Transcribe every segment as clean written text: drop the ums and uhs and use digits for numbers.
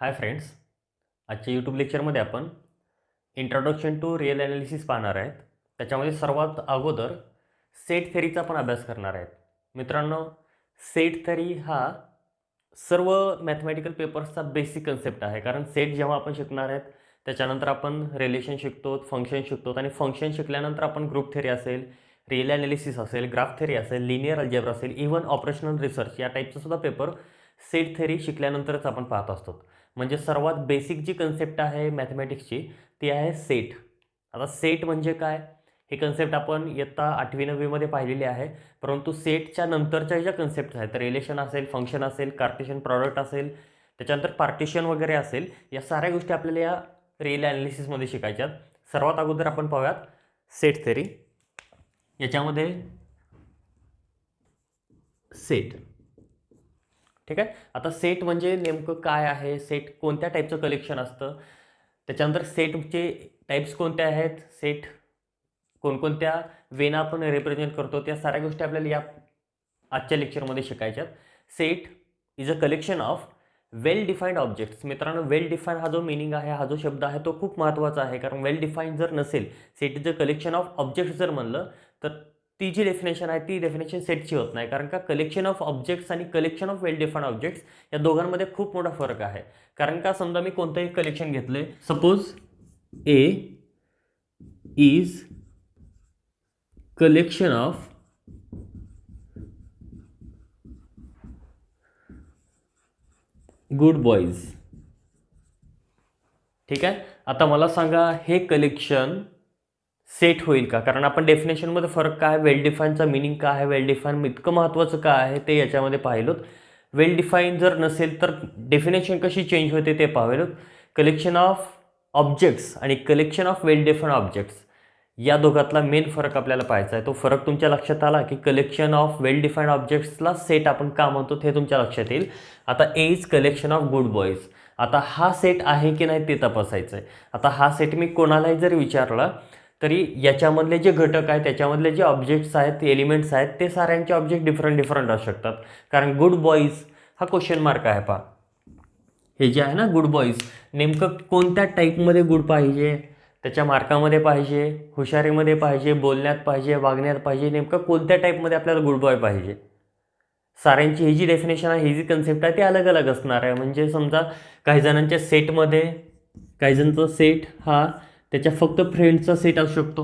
Hi friends, आजच्या YouTube लेक्चरमध्ये आपण इंट्रोडक्शन टू रिअल ॲनालिसिस पाहणार आहेत. त्याच्यामध्ये सर्वात अगोदर सेट थेरीचा पण अभ्यास करणार आहेत. मित्रांनो, सेट थेरी हा सर्व मॅथमॅटिकल पेपर्सचा बेसिक कन्सेप्ट आहे. कारण सेट जेव्हा आपण शिकणार आहेत त्याच्यानंतर आपण रिलेशन शिकतो, फंक्शन शिकतो आणि फंक्शन शिकल्यानंतर आपण ग्रुप थेरी असेल, रिअल ॲनालिसिस असेल, ग्राफ थेरी असेल, लिनियर अल्जेब्रा असेल, इव्हन ऑपरेशनल रिसर्च या टाईपचा सुद्धा पेपर सेट थेरी शिकल्यानंतरच आपण पाहत असतो. म्हणजे सर्वात बेसिक जी कन्सेप्ट आहे मॅथमॅटिक्सची ती आहे सेट. आता सेट म्हणजे काय हे कन्सेप्ट आपण इयत्ता 8वी-9वीमध्ये पाहिलेली आहे. परंतु सेटच्या नंतरच्या ज्या कन्सेप्ट आहेत, रिलेशन असेल, फंक्शन असेल, कार्टेशियन प्रॉडक्ट असेल, त्याच्यानंतर पार्टिशन वगैरे असेल, या साऱ्या गोष्टी आपल्याला या रिअल ॲनालिसिसमध्ये शिकायच्यात. सर्वात अगोदर आपण पाहूयात सेट थेरी. याच्यामध्ये सेट, ठीक आहे. आता सेट म्हणजे नेमकं काय आहे, सेट कोणत्या टाईपचं कलेक्शन असतं, त्याच्यानंतर सेटचे टाईप्स कोणते आहेत, सेट कोणकोणत्या वेना आपण रिप्रेझेंट करतो, त्या साऱ्या गोष्टी आपल्याला या आजच्या लेक्चरमध्ये शिकायच्यात. Set is a collection of well defined objects. मित्रांनो, वेल डिफाईंड हा जो मिनिंग आहे, हा जो शब्द आहे तो खूप महत्त्वाचा आहे. कारण वेल डिफाईंड जर नसेल, set is a collection of objects जर म्हणलं तर ती जी डेफिनेशन आहे ती डेफिनेशन सेटची होत नाही. कारण का कलेक्शन ऑफ ऑब्जेक्ट्स आणि collection of well defined objects या दोघांमध्ये खूप मोठा फरक आहे. कारण का समजा मी कोणतंही कलेक्शन घेतले, suppose A is collection of good boys, ठीक आहे. आता मला सांगा हे कलेक्शन सेट होईल का? कारण आपण डेफिनेशनमध्ये फरक काय, वेल डिफाईनचा मिनिंग काय आहे, वेल डिफाईन इतकं महत्त्वाचं काय आहे ते याच्यामध्ये पाहिलोत. वेल डिफाईन जर नसेल तर डेफिनेशन कशी चेंज होते ते पाहिलोत. कलेक्शन ऑफ ऑब्जेक्ट्स आणि collection of well define objects या दोघातला मेन फरक आपल्याला पाहायचा आहे. तो फरक तुमच्या लक्षात आला की कलेक्शन ऑफ वेल डिफाईंड ऑब्जेक्ट्सला सेट आपण का म्हणतो ते तुमच्या लक्षात येईल. आता A is collection of good boys. आता हा सेट आहे की नाही ते तपासायचं आहे. आता हा सेट मी कोणालाही जर विचारला तरी याच्यामधले जे घटक आहेत, त्याच्यामधले जे ऑब्जेक्ट्स आहेत, एलिमेंट्स आहेत, ते साऱ्यांचे ऑब्जेक्ट डिफरंट असू शकतात. कारण गुड बॉईज हा क्वेश्चन मार्क आहे. पहा, हे जे आहे ना गुड बॉईज, नेमकं कोणत्या टाईपमध्ये गुड पाहिजे, त्याच्या मार्कामध्ये पाहिजे, हुशारीमध्ये पाहिजे, बोलण्यात पाहिजे, वागण्यात पाहिजे, नेमकं कोणत्या टाईपमध्ये आपल्याला गुड बॉय पाहिजे. साऱ्यांची ही जी डेफिनेशन आहे, ही जी कन्सेप्ट आहे ती अलग अलग असणार आहे. म्हणजे समजा काही जणांच्या सेटमध्ये, काही जणांचा सेट हा त्याच्या फक्त फ्रेंड्सचा सेट असू शकतो.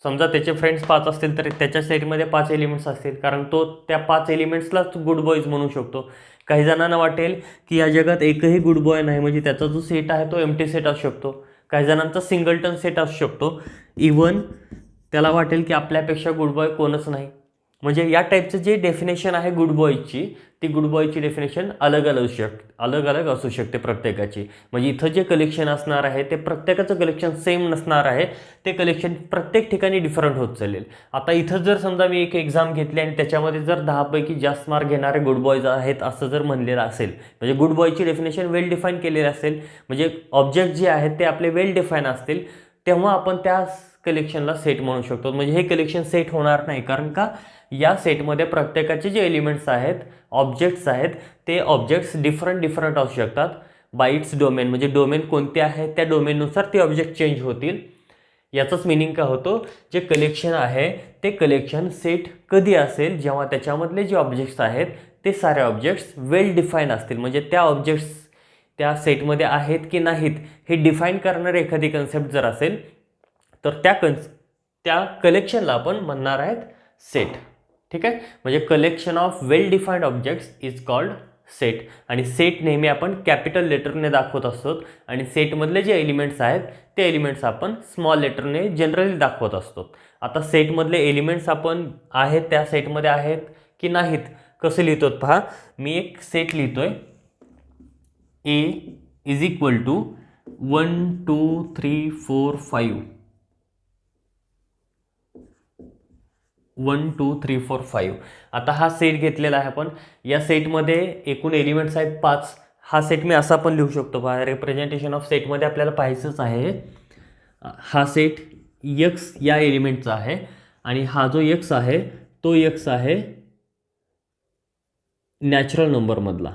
समजा त्याचे फ्रेंड्स 5 असतील तर त्याच्या सेटमध्ये 5 एलिमेंट्स असतील, कारण तो त्या 5 एलिमेंट्सलाच गुड बॉईज म्हणू शकतो. काही जणांना वाटेल की या जगात एकही गुड बॉय नाही, म्हणजे त्याचा जो सेट आहे तो एम्प्टी सेट असू शकतो. काही जणांचा सिंगलटन सेट असू शकतो. इवन त्याला वाटेल की आपल्यापेक्षा गुड बॉय कोणच नाही. म्हणजे या टाईपचं जे डेफिनेशन आहे गुड बॉयची, ती गुड बॉयची डेफिनेशन अलग अलग असू शकते प्रत्येकाची. म्हणजे इथं जे कलेक्शन असणार आहे ते प्रत्येकाचं कलेक्शन सेम नसणार आहे. ते कलेक्शन प्रत्येक ठिकाणी डिफरंट होत चालेल. आता इथं जर समजा मी एक एक्झाम घेतली आणि त्याच्यामध्ये जर 10पैकी जास्त मार्क घेणारे गुड बॉयज आहेत असं जर म्हणलेलं असेल, म्हणजे गुड बॉयची डेफिनेशन वेल डिफाईन केलेली असेल, म्हणजे ऑब्जेक्ट जे आहेत ते आपले वेल डिफाईन असतील, तेव्हा आपण त्या कलेक्शनला सेट म्हणू शकतो. म्हणजे हे कलेक्शन सेट होणार नाही. कारण का या सेटमध्ये प्रत्येकाचे जे एलिमेंट्स आहेत, ऑब्जेक्ट्स आहेत, ते ऑब्जेक्ट्स डिफरंट असू शकतात बाय इट्स डोमेन. म्हणजे डोमेन कोणते आहे त्या डोमेननुसार ते ऑब्जेक्ट चेंज होतील. याचंच मिनिंग काय होतो, जे कलेक्शन आहे ते कलेक्शन सेट कधी असेल, जेव्हा त्याच्यामधले जे ऑब्जेक्ट्स आहेत ते सारे ऑब्जेक्ट्स वेल डिफाईन असतील. म्हणजे त्या ऑब्जेक्ट्स त्या सेटमध्ये आहेत की नाहीत हे डिफाईन करणारे एखादी कन्सेप्ट जर असेल तर त्या कलेक्शनला आपण म्हणणार आहेत सेट. ठीक आहे. म्हणजे collection of well defined objects is called set. आणि सेट नेहमी आपण कॅपिटल लेटरने दाखवत असतो आणि सेटमधले जे एलिमेंट्स आहेत ते एलिमेंट्स आपण स्मॉल लेटरने जनरली दाखवत असतो. आता सेटमधले एलिमेंट्स आपण आहेत त्या सेटमध्ये आहेत की नाहीत कसं लिहितो पहा. मी एक सेट लिहितोय, ए इज इक्वल टू 1 2 3 4 5, 1 2 3 4 5. आता हा सेट घेतलेला आहे आपण. या सेटमध्ये एकूण एलिमेंट्स आहेत 5. हा सेट मी असा पण लिहू शकतो बघा. रिप्रेझेंटेशन ऑफ सेटमध्ये आपल्याला पाहायचंच आहे. हा सेट एक्स या एलिमेंटचा आहे आणि हा जो एक्स आहे तो एक्स आहे नॅचरल नंबरमधला.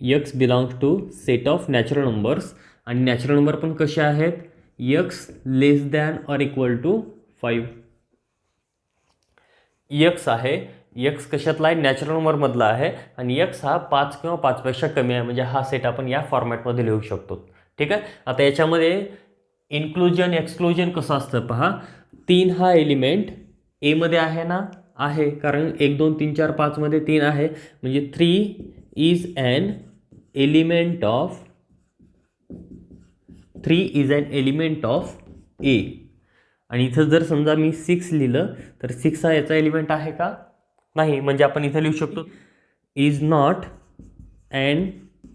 x belongs to set of natural numbers, आणि नॅचरल नंबर पण कसे आहेत, x less than or equal to 5. x आहे, x कशातला आहे, नॅचरल नंबरमधला आहे, आणि x हा 5 किंवा 5पेक्षा कमी आहे, म्हणजे हा सेट आपण या फॉर्मॅटमध्ये लिहू शकतो. ठीक आहे. आता याच्यामध्ये इन्क्लुजन एक्सक्लुजन कसं असतं पहा. 3 हा एलिमेंट एमध्ये आहे ना, आहे, कारण 1 2 3 4 5 मध्ये 3 आहे, म्हणजे 3 is an element of 3 is an element of A. आणि इथं जर समजा मी 6 लिहिलं तर 6 हा याचा एलिमेंट आहे का, नाही, म्हणजे आपण इथं लिहू शकतो is not an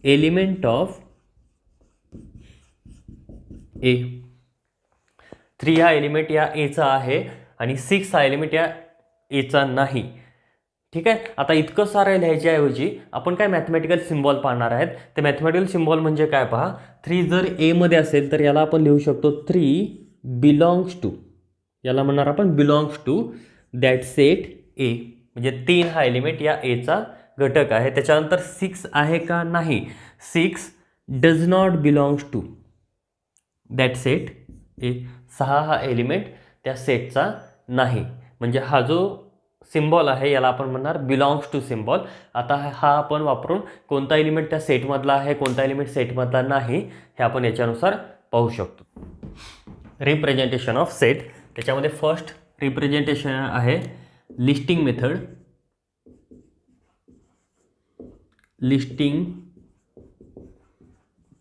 element of A. 3 हा एलिमेंट या एचा आहे आणि 6 हा एलिमेंट या एचा नाही. ठीक आहे. आता इतकं सारं लिहायच्याऐवजी आपण काय मॅथमॅटिकल सिम्बॉल पाहणार आहेत. ते मॅथमॅटिकल सिम्बॉल म्हणजे काय पहा. 3 जर एमध्ये असेल तर याला आपण लिहू शकतो 3 बिलॉंग्स टू, याला म्हणणार आपण belongs to that set A, म्हणजे 3 हा एलिमेंट या एचा घटक आहे. त्याच्यानंतर 6 आहे का, नाही, 6 does not belongs to that set A. 6 हा एलिमेंट त्या सेटचा नाही, म्हणजे हा जो सिम्बॉल आहे याला आपण म्हणणार बिलॉंग्स टू सिम्बॉल. आता हा आपण वापरून कोणता एलिमेंट त्या सेटमधला आहे, कोणता एलिमेंट सेटमधला नाही, हे आपण याच्यानुसार पाहू शकतो. रिप्रेझेंटेशन ऑफ सेट, त्याच्यामध्ये फर्स्ट रिप्रेझेंटेशन आहे लिस्टिंग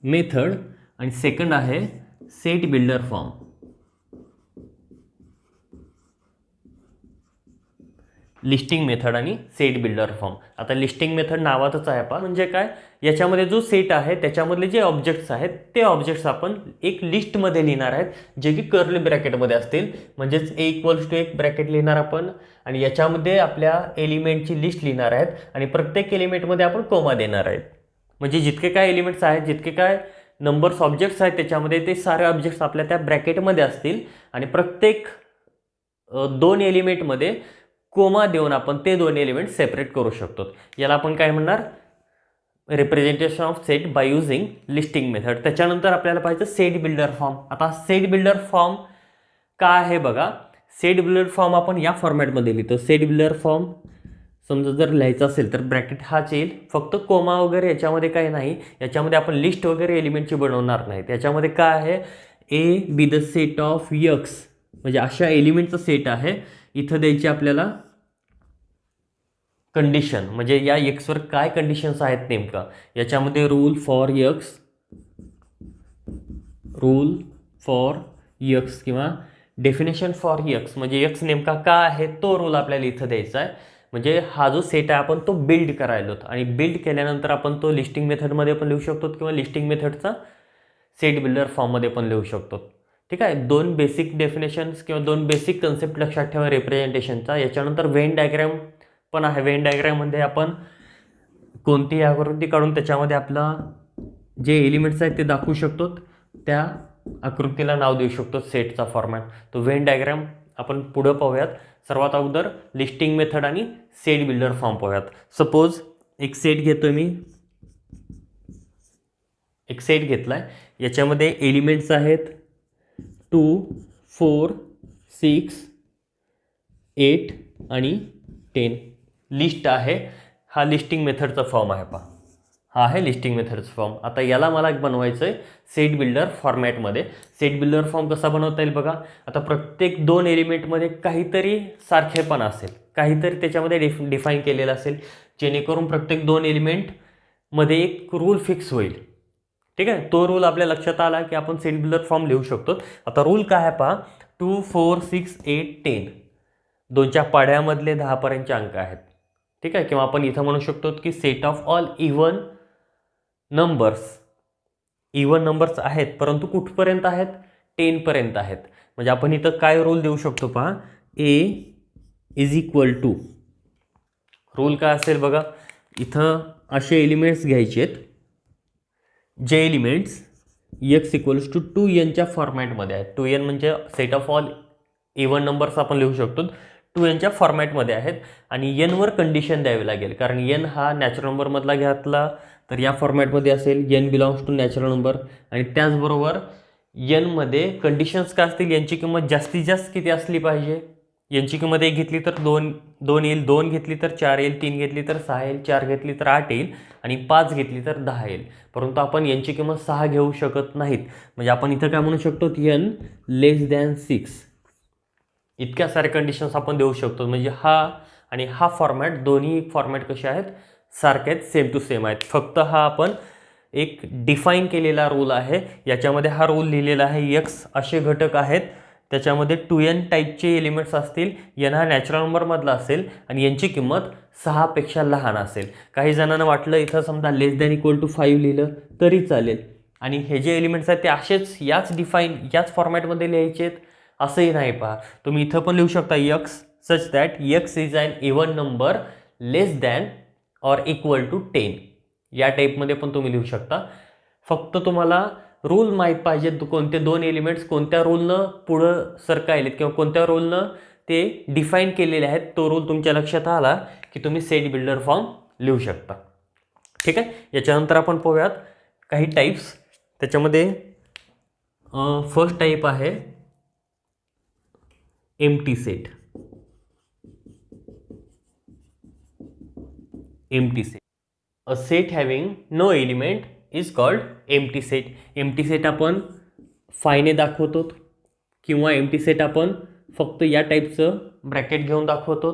मेथड, आणि सेकंड आहे set builder form. Listing method आणि सेट बिल्डर फॉर्म. आता लिस्टिंग मेथड नावातच आहे पहा, म्हणजे काय, याच्यामध्ये जो सेट आहे त्याच्यामधले जे ऑब्जेक्ट्स आहेत ते ऑब्जेक्ट्स आपण एक लिस्टमध्ये लिहिणार आहेत, जे की कर्ली ब्रॅकेटमध्ये असतील. म्हणजेच ए इक्वल्स टू एक ब्रॅकेट लिहिणार आपण, आणि याच्यामध्ये आपल्या एलिमेंटची लिस्ट लिहिणार आहेत, आणि प्रत्येक एलिमेंटमध्ये आपण कोमा देणार आहेत. म्हणजे जितके काय एलिमेंट्स आहेत, जितके काय नंबर्स ऑब्जेक्ट्स आहेत त्याच्यामध्ये, ते सारे ऑब्जेक्ट्स आपल्या त्या ब्रॅकेटमध्ये असतील, आणि प्रत्येक 2 एलिमेंटमध्ये कोमा देऊन आपण ते 2 एलिमेंट सेपरेट करू शकतो. याला आपण काय म्हणणार, representation of set by using listing method. त्याच्यानंतर आपल्याला पाहिजे सेट बिल्डर फॉर्म. आता सेट बिल्डर फॉर्म काय आहे बघा. सेट बिल्डर फॉर्म आपण या फॉर्मॅटमध्ये लिहितो. सेट बिल्डर फॉर्म समजा जर लिहायचं असेल तर ब्रॅकेट हाच येईल, फक्त कोमा वगैरे याच्यामध्ये काही नाही. याच्यामध्ये आपण लिस्ट वगैरे एलिमेंटची बनवणार नाही. त्याच्यामध्ये काय आहे, A be the set of x, म्हणजे अशा एलिमेंटचा सेट आहे. इथं द्यायची आपल्याला कंडिशन, म्हणजे या एक्सवर काय कंडिशन्स आहेत नेमका. याच्यामध्ये रूल फॉर यक्स किंवा डेफिनेशन फॉर यक्स, म्हणजे यक्स नेमका काय आहे तो रूल आपल्याला इथं द्यायचा आहे. म्हणजे हा जो सेट आहे आपण तो बिल्ड करायलो, आणि बिल्ड केल्यानंतर आपण तो लिस्टिंग मेथडमध्ये पण लिहू शकतो किंवा लिस्टिंग मेथडचा सेट बिल्डर फॉर्ममध्ये पण लिहू शकतो. ठीक आहे. 2 बेसिक डेफिनेशन्स किंवा 2 बेसिक कन्सेप्ट लक्षात ठेवा रिप्रेझेंटेशनचा. याच्यानंतर व्हेन डायग्राम पण आहे. व्हेन डायग्राममध्ये आपण कोणतीही आकृती काढून त्याच्यामध्ये आपला जे एलिमेंट्स आहेत ते दाखवू शकतो, त्या आकृतीला नाव देऊ शकतो सेटचा फॉर्मॅट. तो व्हेन डायग्राम आपण पुढं पाहूयात. सर्वात अगोदर लिस्टिंग मेथड आणि सेट बिल्डर फॉर्म पाहूयात. सपोज एक सेट घेतोय मी, एक सेट घेतलाय, याच्यामध्ये एलिमेंट्स आहेत 2 4 6 8 आणि 10. लिस्ट आहे. हा लिस्टिंग मेथडचा फॉर्म आहे पहा, हा आहे लिस्टिंग मेथडचा फॉर्म. आता याला मला बनवायचं आहे सेट बिल्डर फॉर्मॅटमध्ये. सेट बिल्डर फॉर्म कसा बनवता येईल बघा. आता प्रत्येक 2 एलिमेंटमध्ये काहीतरी सारखेपणा असेल, काहीतरी त्याच्यामध्ये डिफाईन केलेलं असेल, जेणेकरून प्रत्येक 2 एलिमेंटमध्ये एक रूल फिक्स होईल. ठीक आहे. तो रूल आपल्या लक्षात आला की आपण सेट बिल्डर फॉर्म लिहू शकतो. आता रूल काय आहे पहा. 2 4 6 8 10, 2च्या पाढ्यामधले 10 पर्यंतचे अंक आहेत. ठीक आहे. किंवा आपण इथं म्हणू शकतो की set of all even numbers आहेत, परंतु कुठपर्यंत आहेत, 10 पर्यंत आहेत. म्हणजे आपण इथं काय रूल देऊ शकतो पहा. ए इज इक्वल टू, रूल काय असेल बघा. इथं असे एलिमेंट्स घ्यायचे आहेत, जे elements x equals to 2n फॉर्मॅटमध्ये आहेत. 2n म्हणजे set of all even numbers आपण लिहू शकतो. 2n फॉर्मॅटमध्ये आहेत, आणि n वर कंडिशन द्यावी लागेल, कारण n हा नॅचरल नंबरमधला घेतला तर या फॉर्मॅटमध्ये असेल n belongs to natural number, आणि त्याचबरोबर मध्ये कंडिशन्स काय असतील, यांची किंमत जास्तीत जास्त किती असली पाहिजे. यांची किंमत 1 घेतली तर 2 येईल, 2 घेतली तर 4 येईल, 3 घेतली तर 6 येईल, 4 घेतली तर 8 येईल, आणि 5 घेतली तर 10 येईल. परंतु आपण यांची किंमत 6 घेऊ शकत नाहीत. म्हणजे आपण इथं काय म्हणू शकतो, n <6. इतक्या साऱ्या कंडिशन्स आपण देऊ शकतो. म्हणजे हा आणि हा फॉर्मॅट, दोन्ही फॉर्मॅट कसे आहेत, सारखे आहेत, सेम टू सेम आहेत. फक्त हा आपण एक डिफाईन केलेला रूल आहे. याच्यामध्ये हा रूल लिहिलेला आहे, x असे घटक आहेत, त्याच्यामध्ये 2n टाईपचे एलिमेंट्स असतील, n हा नॅचरल नंबरमधला असेल, आणि यांची किंमत 6 पेक्षा लहान असेल. काही जणांना वाटलं इथं समजा <5 लिहिलं तरी चालेल, आणि हे जे एलिमेंट्स आहेत ते असेच याच फॉर्मॅटमध्ये लिहायचे आहेत असंही नाही. पहा, तुम्ही इथं पण लिहू शकता x such that x is an even number < <10 या टाईपमध्ये पण तुम्ही लिहू शकता. फक्त तुम्हाला रूल माहीत पाहिजे, कोणते 2 एलिमेंट्स कोणत्या रूलनं पुढं सरकायलेत किंवा कोणत्या रूलनं ते डिफाईन केलेले आहेत. तो रूल तुमच्या लक्षात आला की तुम्ही सेट बिल्डर फॉर्म लिहू शकता. ठीक आहे. याच्यानंतर आपण पाहूयात काही टाईप्स. त्याच्यामध्ये फर्स्ट टाईप आहे empty set. Empty set, a set having no element is called empty set. Empty set आपण फायने दाखवतो, किंवा एम्प्टी सेट आपण फक्त या टाईपचं ब्रॅकेट घेऊन दाखवतो.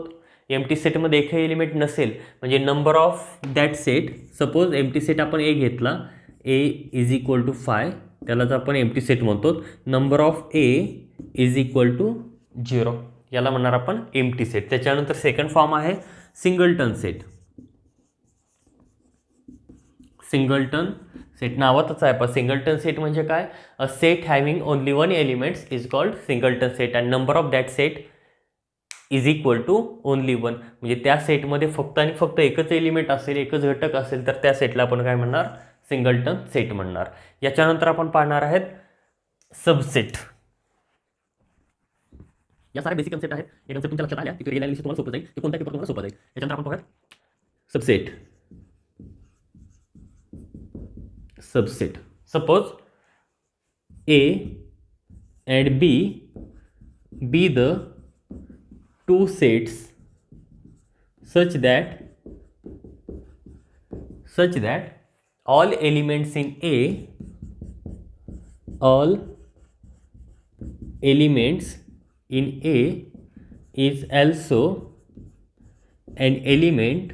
एम्प्टी सेटमध्ये एकही एलिमेंट नसेल, म्हणजे number of that set. Suppose empty set आपण ए घेतला, ए इज इक्वल टू 5, त्यालाच आपण एम्प्टी सेट म्हणतो. Number of A is equal to 0, याला म्हणणार आपण एम्प्टी सेट. त्याच्यानंतर सेकंड फॉर्म आहे सिंगलटन सेट. सिंगलटन सेट नावातच आहे, पण सिंगलटन सेट म्हणजे काय, a set having only 1 elements is called singleton set, and number of that set is equal to only 1. म्हणजे त्या सेटमध्ये फक्त आणि फक्त एकच एलिमेंट असेल, एकच घटक असेल, तर त्या सेटला आपण काय म्हणणार, सिंगलटन सेट म्हणणार. याच्यानंतर आपण पाहणार आहेत सबसेट. या साऱ्या बेसिक कन्सेप्ट आहेत. हे कन्सेप्ट तुमच्या लक्षात आल्या की रिअलायझेशन तुम्हाला सोपं जाईल, ते कोणत्या पेपर तुम्हाला सोपं जाईल. याच्यानंतर आपण पाहूयात subset. Subset, suppose A and B be the two sets such that all elements in A is also an element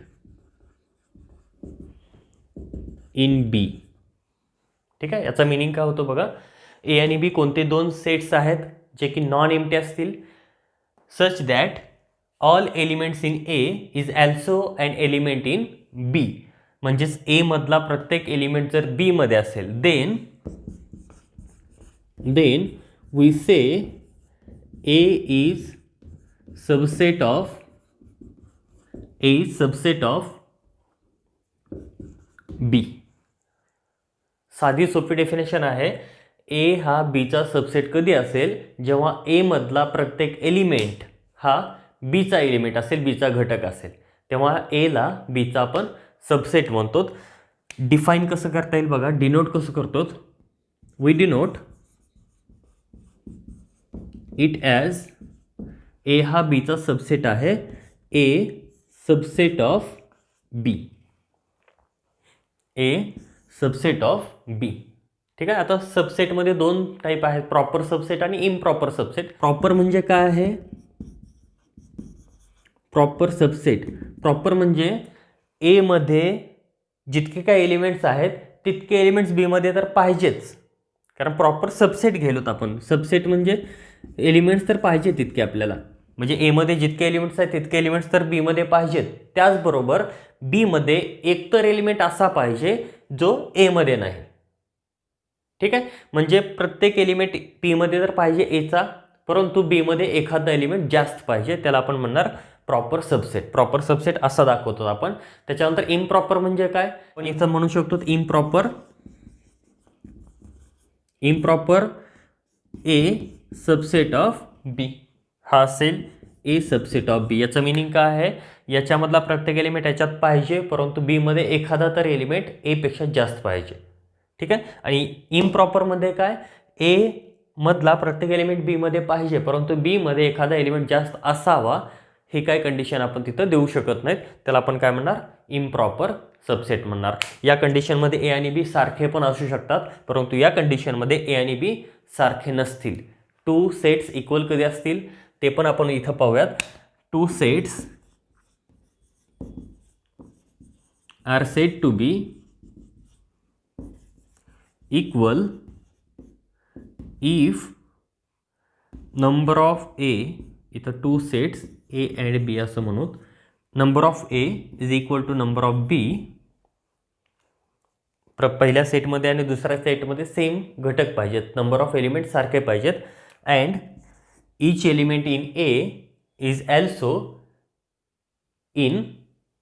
in B. ठीक आहे. याचा मिनिंग काय होतो बघा, ए आणि बी कोणते 2 सेट्स आहेत जे की नॉन एम्प्टी असतील, such that all elements in A is also an element in B. म्हणजेच ए मधला प्रत्येक एलिमेंट जर बी मध्ये असेल, then we say A is subset of B. साधी सोपी डेफिनेशन आहे, ए हा बीचा सबसेट कधी असेल, जेव्हा ए मधला प्रत्येक एलिमेंट हा बीचा एलिमेंट असेल, बीचा घटक असेल, तेव्हा एला बीचा आपण सबसेट म्हणतो. डिफाईन कसं करता येईल बघा, डिनोट कसं करतो, we denote it as A हा बीचा सबसेट आहे, A subset of B, A subset of B. ठीक आहे. आता सबसेटमध्ये 2 टाईप आहेत, प्रॉपर सबसेट आणि इम्प्रॉपर सबसेट. प्रॉपर म्हणजे काय आहे, प्रॉपर सबसेट, प्रॉपर म्हणजे ए मध्ये जितके काय एलिमेंट्स आहेत तितके एलिमेंट्स बी मध्ये तर पाहिजेच, कारण प्रॉपर सबसेट घ्यायलोत आपण. सबसेट म्हणजे एलिमेंट्स तर पाहिजे तितके आपल्याला, म्हणजे ए मध्ये जितके एलिमेंट्स आहेत तितके एलिमेंट्स तर बी मध्ये पाहिजेत. त्याचबरोबर बी मध्ये एकतर एलिमेंट असा पाहिजे जो ए मध्ये नाही. ठीक आहे. म्हणजे प्रत्येक एलिमेंट पी मध्ये तर पाहिजे एचा, परंतु बी मध्ये एखादा एलिमेंट जास्त पाहिजे, त्याला आपण म्हणणार प्रॉपर सबसेट. प्रॉपर सबसेट असा दाखवतो आपण. त्याच्यानंतर इम्प्रॉपर म्हणजे काय, आपण इथं म्हणू शकतो इम्प्रॉपर ए सबसेट ऑफ बी. हा असेल ए सबसेट ऑफ बी. याचं मिनिंग काय आहे, याच्यामधला प्रत्येक एलिमेंट याच्यात पाहिजे, परंतु बी मध्ये एखादा तर एलिमेंट ए पेक्षा जास्त पाहिजे. ठीक आहे. आणि इम्प्रॉपरमध्ये काय, ए मधला प्रत्येक एलिमेंट बी मध्ये पाहिजे, परंतु बी मध्ये एखादा एलिमेंट जास्त असावा, हे काय कंडिशन आपण तिथं देऊ शकत नाहीत. त्याला आपण काय म्हणणार, इम्प्रॉपर सबसेट म्हणणार. या कंडिशनमध्ये ए आणि बी सारखे पण असू शकतात, परंतु या कंडिशनमध्ये ए आणि बी सारखे नसतील. टू सेट्स इक्वल कधी असतील ते पण आपण इथं पाहूयात. Two sets are said to be equal if number of A, इथं two sets A and B असं म्हणू, number of A is equal to number of B. पहिल्या सेटमध्ये आणि दुसऱ्या सेटमध्ये सेम घटक पाहिजेत, नंबर ऑफ एलिमेंट सारखे पाहिजेत. And each element in A is also in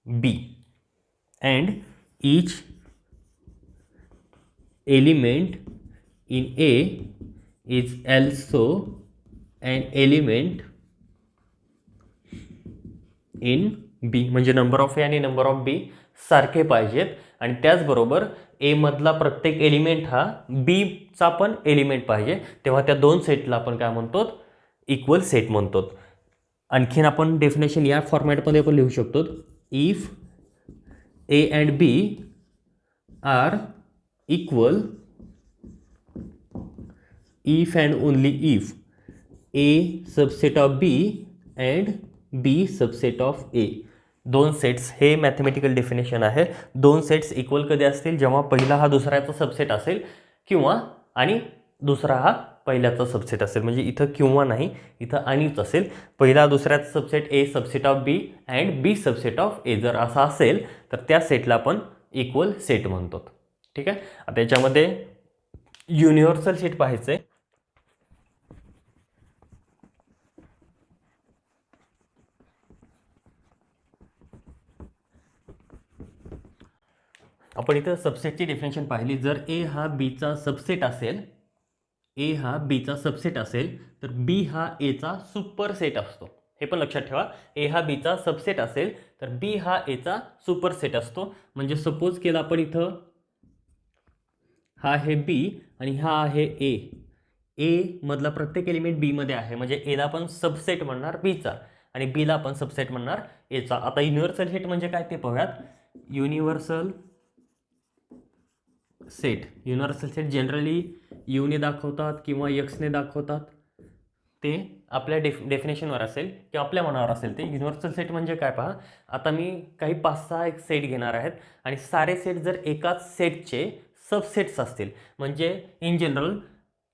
B. And each element in A is also an element in B. म्हणजे नंबर ऑफ ए आणि नंबर ऑफ बी सारखे पाहिजेत. आणि त्याचबरोबर ए मधला प्रत्येक एलिमेंट हा बीचा पण एलिमेंट पाहिजे, तेव्हा त्या दोन सेटला आपण काय म्हणतो, इक्वल सेट म्हणतो. आणखीन आपण डेफिनेशन या फॉर्मॅटमध्ये पण लिहू शकतो. If A and B are equal, if and only if A subset of B and B subset of A. दोन सेट्स, हे मॅथमॅटिकल डेफिनेशन आहे. दोन सेट्स इक्वल कधी असतील, जेव्हा पहिला हा दुसऱ्याचा सबसेट असेल किंवा आणि दुसरा हा पहिल्याचा सबसेट असेल. म्हणजे इथं किंवा नाही, इथं आणिच असेल. पहिला दुसऱ्याचा subset A subset of B and B subset of A जर असा असेल तर त्या सेटला आपण इक्वल सेट म्हणतो. ठीक आहे. आता याच्यामध्ये युनिव्हर्सल सेट पाहायचं आहे. आपण इथं सबसेटची डेफिनेशन पाहिली. जर ए हा बीचा सबसेट असेल, ए हा बीचा सबसेट असेल तर बी हा एचा सुपर सेट असतो. हे पण लक्षात ठेवा. ए हा बीचा सबसेट असेल तर बी हा एचा सुपर सेट असतो. म्हणजे सपोज केलं आपण इथं, हा आहे बी आणि हा आहे ए. ए मधला प्रत्येक एलिमेंट बी मध्ये आहे, म्हणजे एला आपण सबसेट म्हणणार बीचा आणि बीला आपण सबसेट म्हणणार एचा. आता युनिव्हर्सल सेट म्हणजे काय ते पाहूयात. Universal set, universal set generally यूने दाखवतात किंवा एक्सने दाखवतात, ते आपल्या डेफिनेशनवर असेल किंवा आपल्या मनावर असेल. ते युनिव्हर्सल सेट म्हणजे काय पहा. आता मी काही 5-6 एक सेट घेणार आहेत आणि सारे सेट जर एकाच सेटचे सबसेट्स असतील, म्हणजे इन जनरल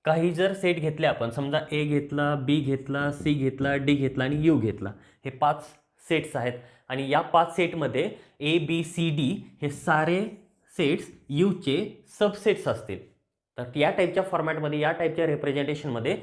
काही जर सेट घेतले आपण, समजा ए घेतला, बी घेतला, सी घेतला, डी घेतला आणि यू घेतला, हे 5 सेट्स आहेत आणि या 5 सेटमध्ये ए बी सी डी हे सारे सेट्स यूचे सबसेट्स असतील. तर या टाईपच्या फॉर्मॅटमध्ये, या टाईपच्या रिप्रेझेंटेशनमध्ये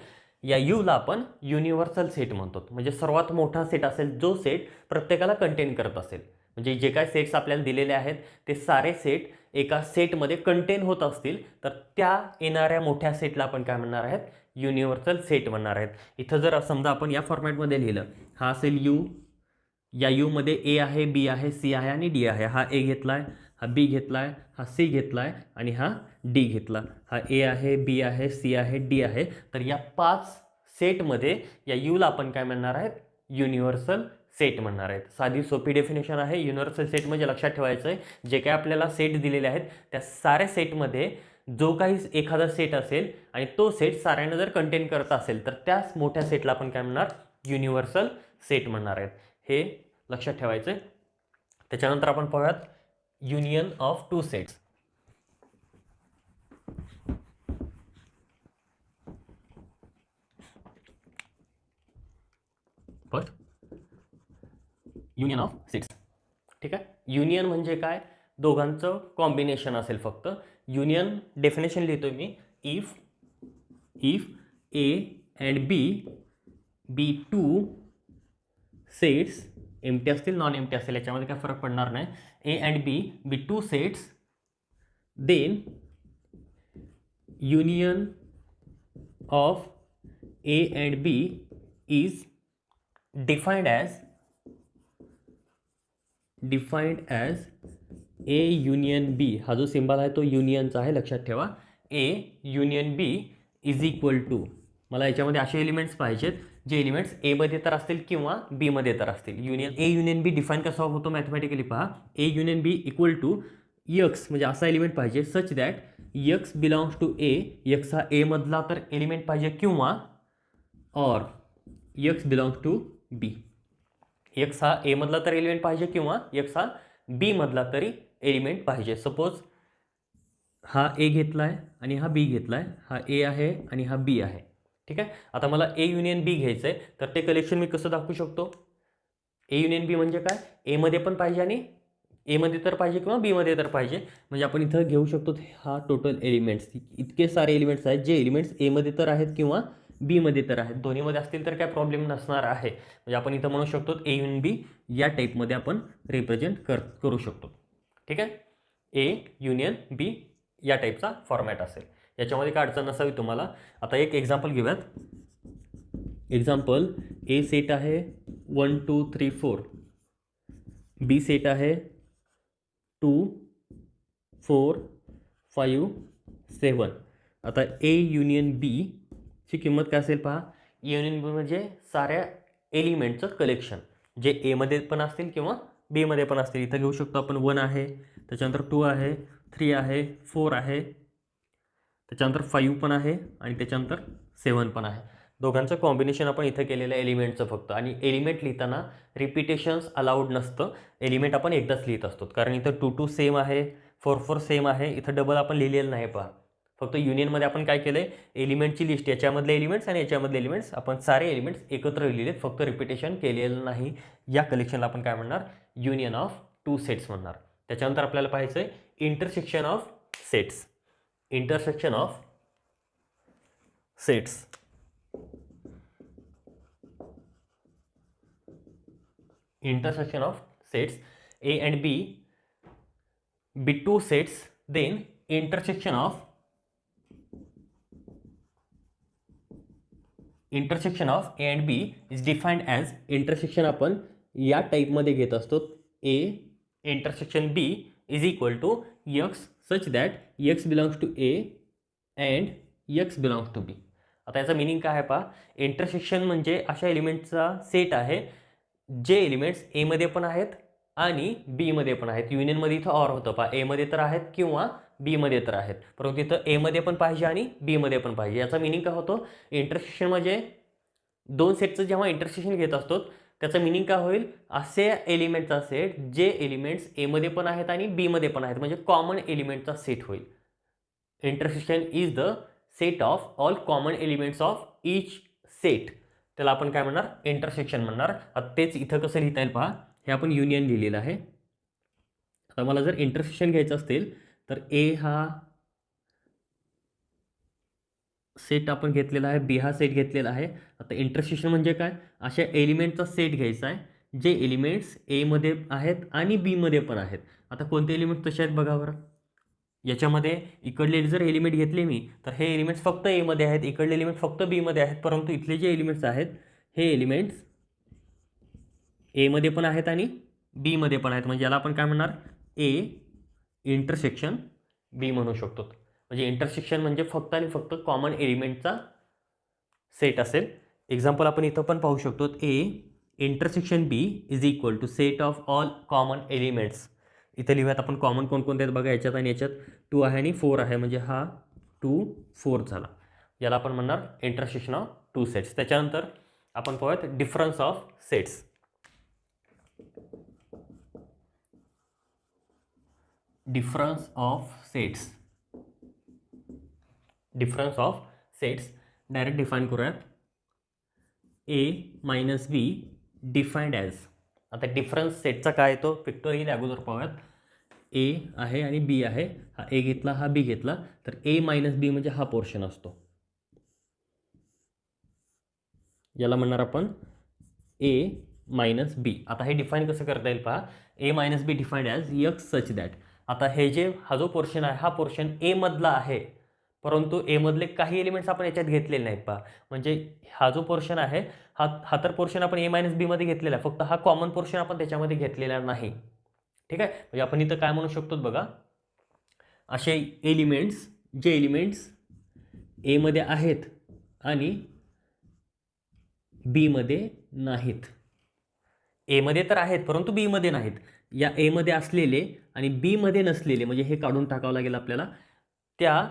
या यूला आपण युनिव्हर्सल सेट म्हणतो. म्हणजे सर्वात मोठा सेट असेल जो सेट प्रत्येकाला कंटेन करत असेल. म्हणजे जे काय सेट्स आपल्याला दिलेले आहेत ते सारे सेट एका सेटमध्ये कंटेन होत असतील तर त्या येणाऱ्या मोठ्या सेटला आपण काय म्हणणार आहेत, युनिव्हर्सल सेट म्हणणार आहेत. इथं जर समजा आपण या फॉर्मॅटमध्ये लिहिलं, हा असेल यू, या यूमध्ये ए आहे, बी आहे, सी आहे आणि डी आहे. हा ए घेतलाय, हा बी घेतलाय, हा सी घेतलाय आणि हा डी घेतला. हा ए आहे, बी आहे, सी आहे, डी आहे. तर या 5 सेटमध्ये या यूला आपण काय म्हणणार आहेत, युनिव्हर्सल सेट म्हणणार आहेत. साधी सोपी डेफिनेशन आहे. युनिव्हर्सल सेट म्हणजे लक्षात ठेवायचं आहे, जे काही आपल्याला सेट दिलेले आहेत त्या साऱ्या सेटमध्ये जो काही एखादा सेट असेल आणि तो सेट साऱ्यांना जर कंटेन करत असेल तर त्या मोठ्या सेटला आपण काय म्हणणार, युनिव्हर्सल सेट म्हणणार आहेत. हे लक्षात ठेवायचं आहे. त्याच्यानंतर आपण पाहूयात union of two sets. First union of sets. ठीक आहे. युनियन म्हणजे काय, दोघांचं कॉम्बिनेशन असेल फक्त. युनियन डेफिनेशन लिहितोय मी. If A and B two sets empty असतील, नॉन एम्प्टी असतील, याच्यामध्ये काय फरक पडणार नाही. A and B two sets, then union of A and B is defined as A union B, हा जो सिम्बॉल आहे तो युनियनचा आहे, लक्षात ठेवा. A union B is equal to, मला याच्यामध्ये असे एलिमेंट्स पाहिजेत जे एलिमेंट्स एमध्ये तर असतील किंवा बीमध्ये तर असतील. ए युनियन बी डिफाईन कसा होतो मॅथमॅटिकली पहा. A union B equal to x, म्हणजे असा एलिमेंट पाहिजे such that x belongs to A, x हा ए मधला तर एलिमेंट पाहिजे किंवा or x belongs to B, x हा ए मधला तर एलिमेंट पाहिजे किंवा यक्स हा बी मधला तरी एलिमेंट पाहिजे. सपोज हा ए घेतला आहे आणि हा बी घेतला आहे, हा ए आहे आणि हा बी आहे. ठीक आहे. आता मला ए युनियन बी घ्यायचं आहे, तर ते कलेक्शन मी कसं दाखवू शकतो. ए युनियन बी म्हणजे काय, एमध्ये पण पाहिजे आणि एमध्ये तर पाहिजे किंवा बीमध्ये तर पाहिजे. म्हणजे आपण इथं घेऊ शकतो हा टोटल एलिमेंट्स, इतके सारे एलिमेंट्स आहेत जे एलिमेंट्स एमध्ये तर आहेत किंवा बीमध्ये तर आहेत. दोन्हीमध्ये असतील तर काय प्रॉब्लेम नसणार आहे. म्हणजे आपण इथं म्हणू शकतो ए युनियन बी या टाईपमध्ये आपण रिप्रेझेंट करू शकतो. ठीक आहे. ए युनियन बी या टाईपचा फॉर्मॅट असेल, याच्यामध्ये काय अडचण नसावी तुम्हाला. आता एक एक्झाम्पल घेऊयात. एक्झाम्पल, ए सेट आहे 1 2 3 4, बी सेट आहे 2 4 5 7. आता ए युनियन बी ची किंमत काय असेल पहा. युनियन बी म्हणजे साऱ्या एलिमेंटचं कलेक्शन जे एमध्ये पण असतील किंवा बीमध्ये पण असतील. इथं घेऊ शकतो आपण 1 आहे, त्याच्यानंतर 2 आहे, 3 आहे, 4 आहे, त्याच्यानंतर 5 पण आहे आणि त्याच्यानंतर 7 पण आहे. दोघांचं कॉम्बिनेशन आपण इथं केलेलं एलिमेंटचं फक्त. आणि एलिमेंट लिहिताना रिपिटेशन्स अलाउड नसतं, एलिमेंट आपण एकदाच लिहित असतो. कारण इथं 2 2 सेम आहे, 4 4 सेम आहे, इथं डबल आपण लिहिलेलं नाही पहा. फक्त युनियनमध्ये आपण काय केलं आहे, एलिमेंटची लिस्ट, याच्यामधले एलिमेंट्स आणि याच्यामधले एलिमेंट्स, आपण सारे एलिमेंट्स एकत्र लिहिलेत, फक्त रिपिटेशन केलेलं नाही. या कलेक्शनला आपण काय म्हणणार, युनियन ऑफ 2 सेट्स म्हणणार. त्याच्यानंतर आपल्याला पाहायचं आहे intersection of sets. Intersection of sets, intersection of sets A and B be two sets, then intersection of A and B is defined as, intersection आपण या टाईपमध्ये घेत असतो. A intersection B is equal to x such that x belongs to A and x belongs to B. आता याचा meaning काय आहे पहा. इंटरसेक्शन म्हणजे अशा एलिमेंटचा सेट आहे जे एलिमेंट्स एमध्ये पण आहेत आणि बीमध्ये पण आहेत. युनियनमध्ये इथं ऑर होतं पहा, एमध्ये तर आहेत किंवा बीमध्ये तर आहेत, परंतु इथं एमध्ये पण पाहिजे आणि बीमध्ये पण पाहिजे. याचा मिनिंग काय होतो, इंटरसेक्शन म्हणजे दोन सेटचं जेव्हा इंटरसेक्शन घेत असतो त्याचं मिनिंग काय होईल, असे एलिमेंटचा सेट जे एलिमेंट्स एमध्ये पण आहेत आणि बीमध्ये पण आहेत, म्हणजे कॉमन एलिमेंटचा सेट होईल. Intersection is the set of all common elements of each set, त्याला आपण काय म्हणणार, इंटरसेक्शन म्हणणार. आता तेच इथं कसं लिहिता येईल पहा. हे आपण युनियन लिहिलेलं आहे. आता मला जर इंटरसेक्शन घ्यायचं असेल तर ए हा सेट आपण घेतलेला आहे, बी हा सेट घेतलेला आहे. आता इंटरसेक्शन म्हणजे काय, अशा एलिमेंटचा सेट घ्यायचा आहे जे एलिमेंट्स एमध्ये आहेत आणि बीमध्ये पण आहेत. आता कोणते एलिमेंट तसे आहेत बघा बरं. याच्यामध्ये इकडले जर एलिमेंट घेतले मी तर हे एलिमेंट्स फक्त एमध्ये आहेत, इकडले एलिमेंट फक्त बीमध्ये आहेत, परंतु इथले जे एलिमेंट्स आहेत हे एलिमेंट्स एमध्ये पण आहेत आणि बीमध्ये पण आहेत. म्हणजे याला आपण काय म्हणणार, ए इंटरसेक्शन बी म्हणू शकतो. म्हणजे इंटरसेक्शन म्हणजे फक्त आणि फक्त कॉमन एलिमेंटचा सेट असेल. एक्झाम्पल आपण इथं पण पाहू शकतो, A intersection B is equal to set of all common elements. इथे लिहूयात आपण कॉमन कोणकोणते आहेत बघा. याच्यात आणि याच्यात 2 आहे आणि 4 आहे, म्हणजे हा 2 4 झाला. याला आपण म्हणणार इंटरसेक्शन ऑफ 2 सेट्स. त्याच्यानंतर आपण पाहूयात difference of sets. Difference of sets, difference of sets direct define करूयात. ए मायनस बी डिफाईंड ॲज. आता डिफरन्स सेटचा काय येतो पिक्चर येईल, अगोदर पाहूयात. ए आहे आणि बी आहे, हा ए घेतला हा बी घेतला तर ए मायनस बी म्हणजे हा पोर्शन असतो. याला म्हणणार आपण ए मायनस बी. आता हे डिफाईन कसं करता येईल पहा. A minus B defined as x such that. आता हे जे हा जो पोर्शन आहे हा पोर्शन ए मधला आहे, परंतु ए मधले काही एलिमेंट्स आपण याच्यात घेतलेले नाहीत पहा. म्हणजे हा जो पोर्शन आहे हा तर पोर्शन आपण ए मायनस बी मध्ये घेतलेला आहे, फक्त हा कॉमन पोर्शन आपण त्याच्यामध्ये घेतलेला नाही. ठीक आहे, म्हणजे आपण इथं काय म्हणू शकतो बघा, असे एलिमेंट्स जे एलिमेंट्स ए मध्ये आहेत आणि बी मध्ये नाहीत. ए मध्ये तर आहेत परंतु बी मध्ये नाहीत. या ए मध्ये असलेले आणि बी मध्ये नसलेले, म्हणजे हे काढून टाकावं लागेल आपल्याला, त्या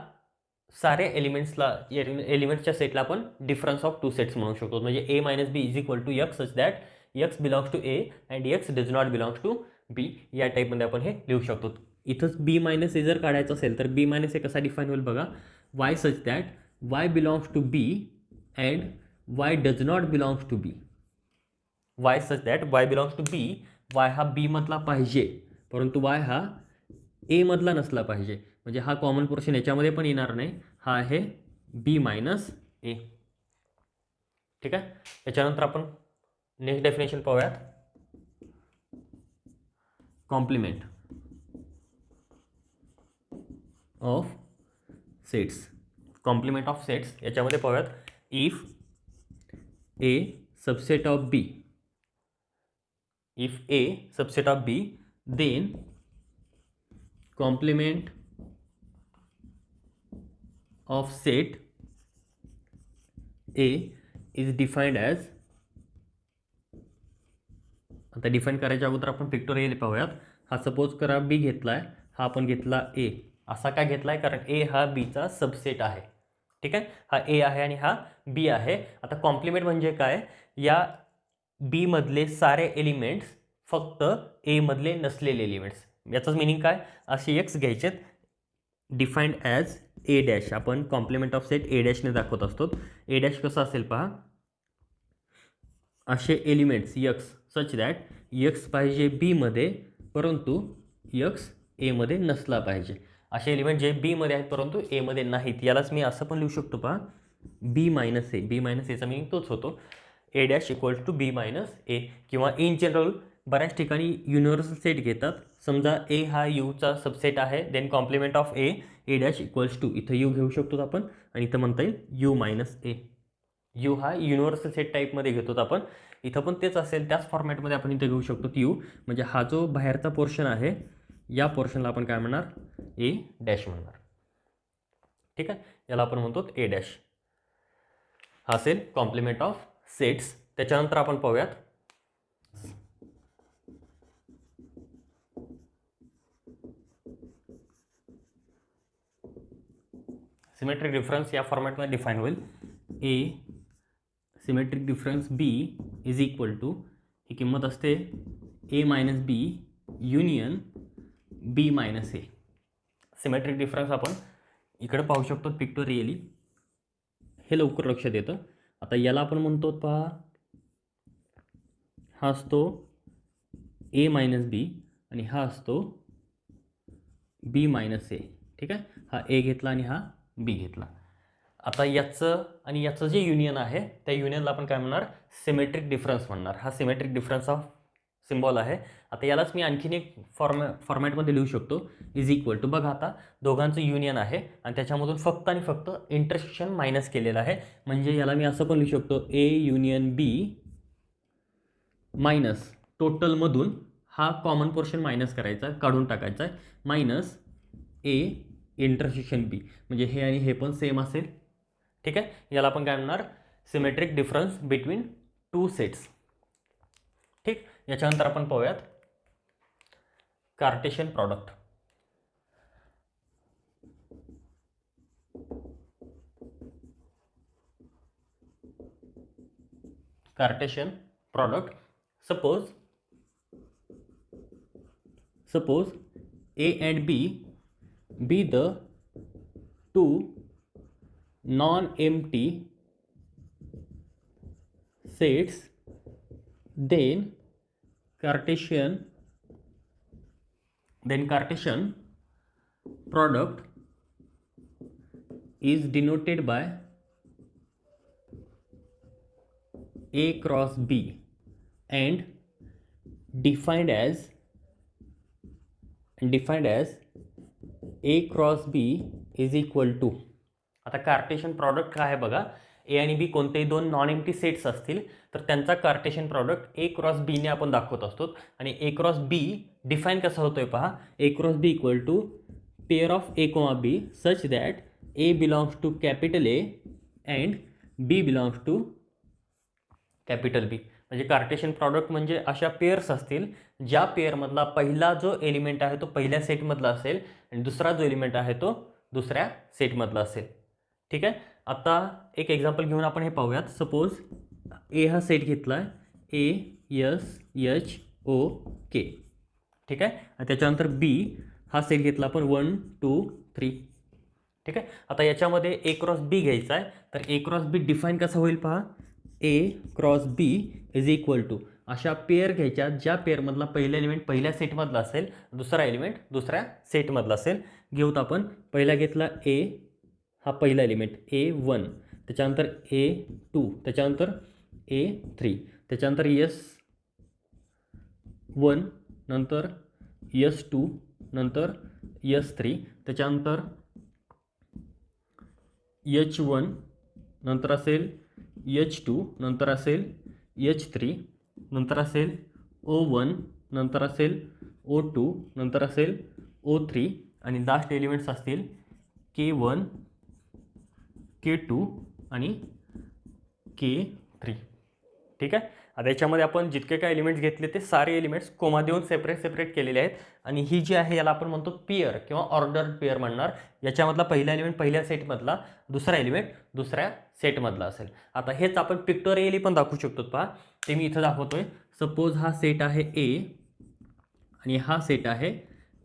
साऱ्या एलिमेंट्सच्या सेटला आपण डिफरन्स ऑफ टू सेट्स म्हणू शकतो. म्हणजे A minus B is equal to x such that x belongs to A and x does not belongs to B. या टाईपमध्ये आपण हे लिहू शकतो. इथंच बी मायनस ए जर काढायचं असेल तर बी मायनस ए कसा डिफाईन होईल बघा, y such that y belongs to B and y does not belongs to B. Y such that y belongs to B, y हा बी मधला पाहिजे परंतु वाय हा ए मधला नसला पाहिजे. म्हणजे हा कॉमन पोर्शन याच्यामध्ये पण येणार नाही, हा आहे बी मायनस ए. ठीक आहे, त्याच्यानंतर आपण नेक्स्ट डेफिनेशन पाहूयात. Complement of sets. Complement of sets याच्यामध्ये पाहूयात. If A subset of B, if A subset of B, then complement of set A is defined as, आता डिफाईन करायच्या अगोदर आपण पिक्टोरियल पाहूयात. हा सपोज करा बी घेतलाय, हा आपण घेतला ए. असा काय घेतलाय कारण ए हा बीचा सबसेट आहे. ठीक आहे, हा ए आहे आणि हा बी आहे. आता कॉम्प्लिमेंट म्हणजे काय, या बी मधले सारे एलिमेंट्स फक्त ए मधले नसलेले एलिमेंट्स. याचाच मिनिंग काय, असे एक्स घ्यायचेत डिफाईंड ॲज ए डॅश. आपण कॉम्प्लिमेंट ऑफ सेट ए डॅशने दाखवत असतो. ए डॅश कसं असेल पहा, असे elements x such that x पाहिजे बी मध्ये परंतु यक्स ए मध्ये नसला पाहिजे. असे एलिमेंट जे बी मध्ये आहेत परंतु ए मध्ये नाहीत. यालाच मी असं पण लिहू शकतो पहा, B minus A. B minus एचा मिनिंग तोच होतो, A dash equals to B minus A. किंवा इन जनरल बऱ्याच ठिकाणी युनिव्हर्सल सेट घेतात. समजा ए हा यूचा सबसेट आहे, then complement of A, A dash equals to, इथं यू घेऊ शकतो आपण आणि इथं म्हणता येईल यू मायनस ए. यू हा युनिव्हर्सल सेट टाईपमध्ये घेतो आपण, इथं पण तेच असेल, त्याच फॉर्मॅटमध्ये आपण इथं घेऊ शकतो यू. म्हणजे हा जो बाहेरचा पोर्शन आहे या पोर्शनला आपण काय म्हणणार, ए डॅश म्हणणार. ठीक आहे, याला आपण म्हणतो ए डॅश. हा असेल कॉम्प्लिमेंट ऑफ सेट्स. त्याच्यानंतर आपण पाहूयात सिमेट्रिक डिफरन्स. या फॉर्मॅटमध्ये डिफाईन होईल, A symmetric difference B is equal to, ही किंमत असते A minus B union B minus A. Symmetric difference आपण इकडे पाहू शकतो पिक्टोरियली, हे लवकर लक्षात येतं. आता याला आपण म्हणतो पहा, हा असतो ए मायनस बी आणि हा असतो बी मायनस ए. ठीक आहे, हा ए घेतला आणि हा बी घेतला. आता याचं आणि याचं जे युनियन आहे त्या युनियनला आपण काय म्हणणार, सिमेट्रिक डिफरन्स म्हणणार. हा सिमेट्रिक डिफरन्स ऑफ सिम्बॉल आहे. आता यालाच मी आणखीन एक फॉर्मॅटमध्ये लिहू शकतो, इज इक्वल टू, बघा आता दोघांचं युनियन आहे आणि त्याच्यामधून फक्त आणि फक्त इंटरसेक्शन मायनस केलेलं आहे. म्हणजे याला मी असं पण लिहू शकतो, ए युनियन बी मायनस टोटलमधून हा कॉमन पोर्शन मायनस करायचा, काढून टाकायचा आहे, मायनस ए इंटरसेक्शन बी. म्हणजे हे आणि हे पण सेम असेल. ठीक आहे, याला आपण काय म्हणणार, symmetric difference between two sets. ठीक, याच्यानंतर आपण पाहूयात Cartesian product. Cartesian product. suppose A and B be the two non-empty sets, then Cartesian product is denoted by A cross B and defined as A cross B is equal to, आता Cartesian product काय आहे बघा, ए आणि बी कोणतेही दोन non empty sets असतील तर त्यांचा कार्टेशियन प्रॉडक्ट ए क्रॉस बीने आपण दाखवत असतो. आणि ए क्रॉस बी डिफाईन कसा होतोय पहा, A cross B equal to pair of A comma B such that A belongs to capital A and B belongs to capital B. म्हणजे कार्टेशियन प्रॉडक्ट म्हणजे अशा पेअर्स असतील ज्या पेअरमधला पहिला जो एलिमेंट आहे तो पहिल्या सेटमधला असेल आणि दुसरा जो एलिमेंट आहे तो दुसऱ्या सेटमधला असेल. ठीक आहे. आता एक एक्झाम्पल घेऊन आपण हे पाहूयात. सपोज ए हा सेट घेतला आहे, ए एस एच ओ के. ठीक आहे. आणि त्याच्यानंतर बी हा सेट घेतला आपण 1 2 3. ठीक आहे. आता याच्यामध्ये ए क्रॉस बी घ्यायचा आहे, तर ए क्रॉस बी डिफाईन कसा होईल पहा, A cross B is equal to अशा पेअर घ्यायच्या ज्या पेअरमधला पहिला एलिमेंट पहिल्या सेटमधला असेल, दुसरा एलिमेंट दुसऱ्या सेटमधला असेल. घेऊत आपण पहिला घेतला ए हा पहिला एलिमेंट A1, त्याच्यानंतर A2, त्याच्यानंतर A3, त्याच्यानंतर S1, नंतर S2, नंतर S3, त्याच्यानंतर H1, नंतर असेल H2, नंतर असेल H3, नंतर असेल O1, नंतर असेल O2, नंतर असेल O3 आणि लास्ट एलिमेंट्स असतील K1, K2 आणि K3. ठीक आहे. आता याच्यामध्ये आपण जितके काय एलिमेंट्स घेतले ते सारे एलिमेंट्स कोमा देऊन सेपरेट केलेले आहेत. आणि ही जी आहे याला आपण म्हणतो पेअर किंवा ऑर्डर पेअर म्हणणार. याच्यामधला पहिला एलिमेंट पहिल्या सेटमधला, दुसरा एलिमेंट दुसऱ्या सेटमधला असेल. आता हेच आपण पिक्टोरियली पण दाखवू शकतो पहा, ते मी इथं दाखवतोय. सपोज हा सेट आहे ए आणि हा सेट आहे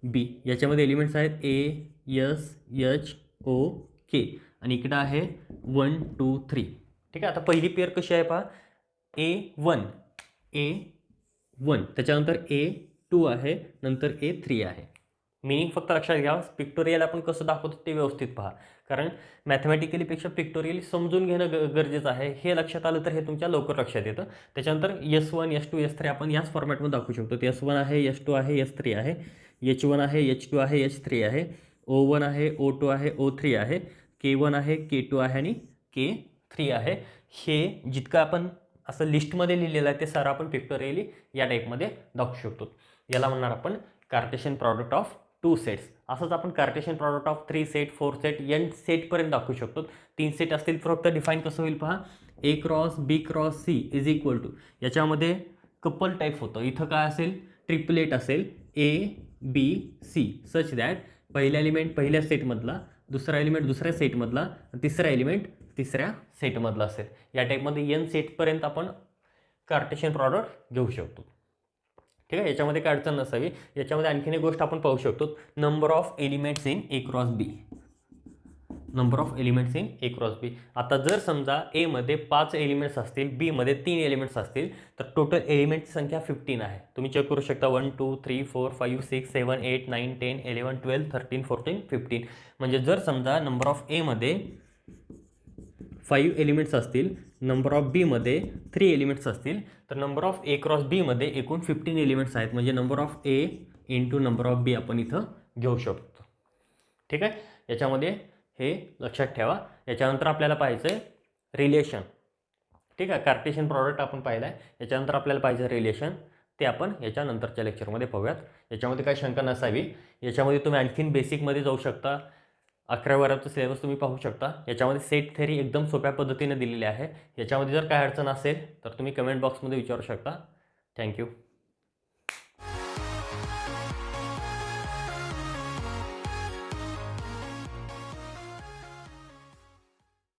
बी. याच्यामध्ये एलिमेंट्स आहेत ए एस एच ओ के आणि इकडं आहे 1 2 3. ठीक आहे. आता पहिली पेअर कशी आहे पहा, A1 त्याच्यानंतर A2 आहे, नंतर A3 आहे. मिनिंग फक्त लक्षात घ्या. पिक्टोरियल आपण कसं दाखवतो ते व्यवस्थित पहा, कारण मॅथमॅटिकलीपेक्षा पिक्टोरियल समजून घेणं गरजेचं आहे. हे लक्षात आलं तर हे तुमच्या लवकर लक्षात येतं. त्याच्यानंतर S1 S2 S3 आपण याच फॉर्मॅटमध्ये दाखवू शकतो. S1 आहे, S2 आहे, S3 आहे, H1 आहे, H2 आहे, H3 आहे, O1 आहे, O2 आहे, O3 आहे, K1 आहे, K2 आहे आणि K3 आहे. हे जितकं आपण असं लिस्टमध्ये लिहिलेलं आहे ते सारं आपण पिक्टोरियली या टाईपमध्ये दाखवू शकतो. याला म्हणणार आपण कार्टेशियन प्रॉडक्ट ऑफ 2 सेट्स. असंच आपण Cartesian product of 3 set 4 set n सेटपर्यंत दाखवू शकतो. 3 सेट असतील तर फक्त डिफाईन कसं होईल पहा, A cross B cross C is equal to याच्यामध्ये कपल टाईप होतं. इथं काय असेल, ट्रिपलेट असेल A B C such that पहिला एलिमेंट पहिल्या सेटमधला, दुसरा एलिमेंट दुसऱ्या सेटमधला, तिसरा एलिमेंट तिसऱ्या सेटमधला असेल. या टाईपमध्ये n सेटपर्यंत आपण कार्टेशियन प्रॉडक्ट घेऊ शकतो. ठीक आहे. याच्यामध्ये काय अडचण नसावी. याच्यामध्ये आणखीन एक गोष्ट आपण पाहू शकतो, number of elements in A cross B. Number of elements in A cross B. आता जर समजा ए मध्ये 5 एलिमेंट्स असतील, बी मध्ये 3 एलिमेंट्स असतील, तर टोटल एलिमेंटची संख्या 15 आहे. तुम्ही चेक करू शकता 1 2 3 4 5 6 7 8 9 10 11 12 13 14 15. म्हणजे जर समजा नंबर ऑफ ए मध्ये 5 एलिमेंट्स असतील, नंबर ऑफ बी मध्ये 3 एलिमेंट्स असतील, तर number of A cross B मध्ये एकूण 15 एलिमेंट्स आहेत. म्हणजे number of A into number of B आपण इथं घेऊ शकतो. ठीक आहे. याच्यामध्ये हे लक्षात ठेवा. याच्यानंतर आपल्याला पाहिजे रिलेशन. ठीक आहे. कार्टेशियन प्रॉडक्ट आपण पाहिलं आहे. याच्यानंतर आपल्याला पाहिजे रिलेशन, ते आपण याच्यानंतरच्या लेक्चरमध्ये पाहूयात. याच्यामध्ये काही शंका नसावी. याच्यामध्ये तुम्ही आणखीन बेसिकमध्ये जाऊ शकता. 11वीचं सिलेबस तुम्ही पाहू शकता. याच्यामध्ये सेट थेरी एकदम सोप्या पद्धतीने दिलेली आहे. याच्यामध्ये जर काय अडचण असेल तर तुम्ही कमेंट बॉक्समध्ये विचारू शकता. थँक्यू.